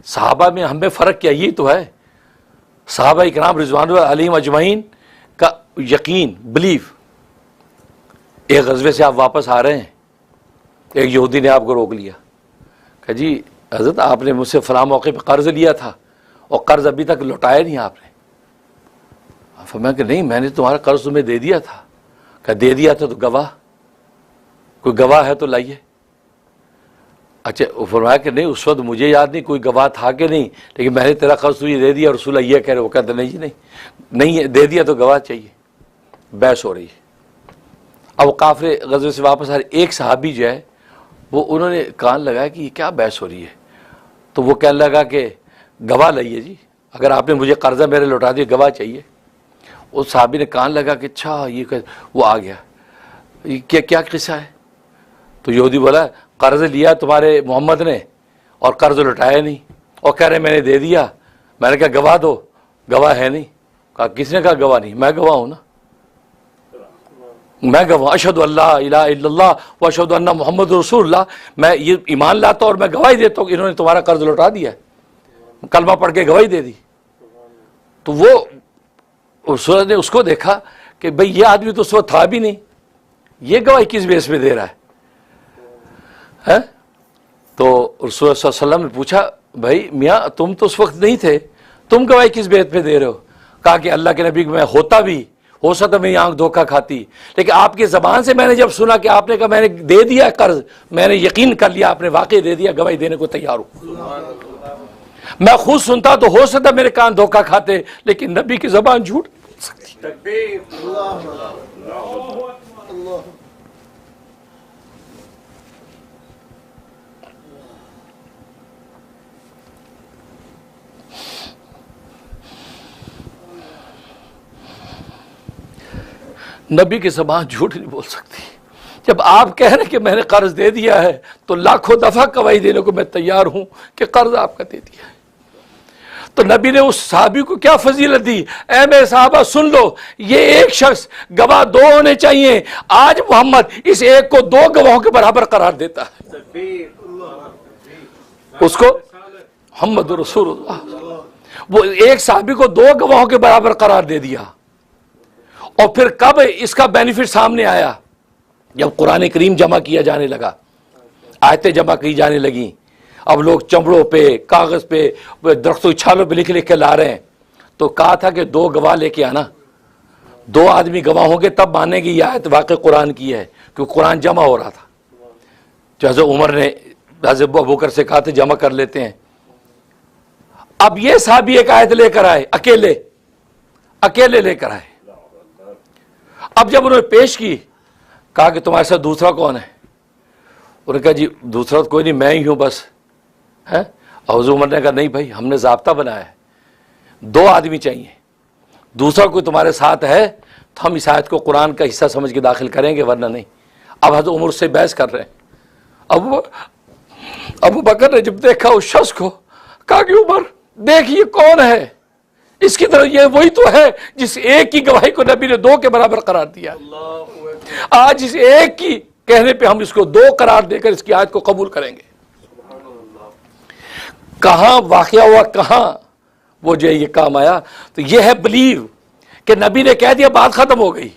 صحابہ میں ہم میں فرق کیا؟ یہی تو ہے. صحابہ اکرام رضوان اللہ علیہم اجمعین کا یقین، بلیف. ایک غزوے سے آپ واپس آ رہے ہیں، ایک یہودی نے آپ کو روک لیا کہ جی حضرت آپ نے مجھ سے فلاں موقع پہ قرض لیا تھا اور قرض ابھی تک لوٹایا نہیں آپ نے. فرمایا کہ نہیں، میں نے تمہارا قرض تمہیں دے دیا تھا. کہ دے دیا تھا تو گواہ، کوئی گواہ ہے تو لائیے. اچھا، فرمایا کہ نہیں اس وقت مجھے یاد نہیں کوئی گواہ تھا کہ نہیں، لیکن میں نے تیرا قرض تجھے دے دیا. رسول اللہ یہ کہہ رہے، وہ کہتے نہیں جی نہیں دے دیا تو گواہ چاہیے. بحث ہو رہی ہے. اب قافلے غزوے سے واپس آ رہے، ایک صحابی جو ہے وہ انہوں نے کان لگایا کہ یہ کیا بحث ہو رہی ہے. تو وہ کہنے لگا کہ گواہ لائیے جی، اگر آپ نے مجھے قرضہ میرے لوٹا دیا گواہ چاہیے. اس صحابی نے کان لگا کہ اچھا یہ وہ آ گیا، یہ کیا قصہ ہے؟ تو یہودی بولا قرض لیا تمہارے محمد نے اور قرض لوٹایا نہیں، اور کہہ رہے میں نے دے دیا. میں نے کہا گواہ دو. گواہ ہے نہیں. کہا کس نے کہا گواہ نہیں؟ میں گواہ ہوں نا، میں گواہ. اشہد اللہ الہ الا اللہ و اشہد ان محمد رسول اللہ. میں یہ ایمان لاتا ہوں اور میں گواہی دیتا ہوں کہ انہوں نے تمہارا قرض لوٹا دیا ہے. کلمہ پڑھ کے گواہی دے دی. تو وہ رسول نے اس کو دیکھا کہ بھئی یہ آدمی تو اس وقت تھا بھی نہیں، یہ گواہی کس بیس پہ دے رہا ہے؟ تو رسول صلی اللہ علیہ وسلم نے پوچھا بھائی میاں تم تو اس وقت نہیں تھے، تم گواہی کس بیس پہ دے رہے ہو؟ کہا کہ اللہ کے نبی میں ہوتا بھی ہو سکتا میری آنکھ دھوکہ کھاتی، لیکن آپ کی زبان سے میں نے جب سنا کہ آپ نے کہا میں نے دے دیا قرض، میں نے یقین کر لیا آپ نے واقعی دے دیا، گواہی دینے کو تیار ہوں. میں خود سنتا تو ہو سکتا میرے کان دھوکہ کھاتے، لیکن نبی کی زبان جھوٹ سکتی. نبی کی زبان جھوٹ نہیں بول سکتی. جب آپ کہہ رہے کہ میں نے قرض دے دیا ہے تو لاکھوں دفعہ گواہی دینے کو میں تیار ہوں کہ قرض آپ کا دے دیا ہے. تو نبی نے اس صحابی کو کیا فضیلت دی؟ اے میرے صحابہ سن لو، یہ ایک شخص گواہ دو ہونے چاہیے. آج محمد اس ایک کو دو گواہوں کے برابر قرار دیتا ہے. اس کو محمد رسول اللہ، وہ ایک صحابی کو دو گواہوں کے برابر قرار دے دیا. اور پھر کب اس کا بینیفٹ سامنے آیا؟ جب قرآن کریم جمع کیا جانے لگا، آیتیں جمع کی جانے لگیں. اب لوگ چمڑوں پہ، کاغذ پہ، درختوں کی چھالوں پہ لکھ لکھ کے لا رہے ہیں. تو کہا تھا کہ دو گواہ لے کے آنا، دو آدمی گواہ ہوں گے تب مانے گی یہ آیت واقع قرآن کی ہے، کیونکہ قرآن جمع ہو رہا تھا. جو حضرت عمر نے حضرت ابوبکر سے کہا تھا جمع کر لیتے ہیں. اب یہ صحابی ایک آیت لے کر آئے، اکیلے لے کر آئے. اب جب انہوں نے پیش کی، کہا کہ تمہارے ساتھ دوسرا کون ہے؟ انہوں نے کہا جی دوسرا کوئی نہیں، میں ہی ہوں بس. ہے اور حضرت عمر نے کہا نہیں بھائی، ہم نے ضابطہ بنایا ہے، دو آدمی چاہیے. دوسرا کوئی تمہارے ساتھ ہے تو ہم اس آیت کو قرآن کا حصہ سمجھ کے داخل کریں گے، ورنہ نہیں. اب حضرت عمر سے بحث کر رہے ہیں. ابو بکر نے جب دیکھا اس شخص کو، کہا کہ عمر دیکھ یہ کون ہے؟ اس کی طرح یہ وہی تو ہے جس ایک کی گواہی کو نبی نے دو کے برابر قرار دیا. آج اس ایک کی کہنے پہ ہم اس کو دو قرار دے کر اس کی آیت کو قبول کریں گے. کہاں واقعہ ہوا، کہاں وہ جو ہے یہ کام آیا؟ تو یہ ہے بلیو کہ نبی نے کہہ دیا بات ختم ہو گئی.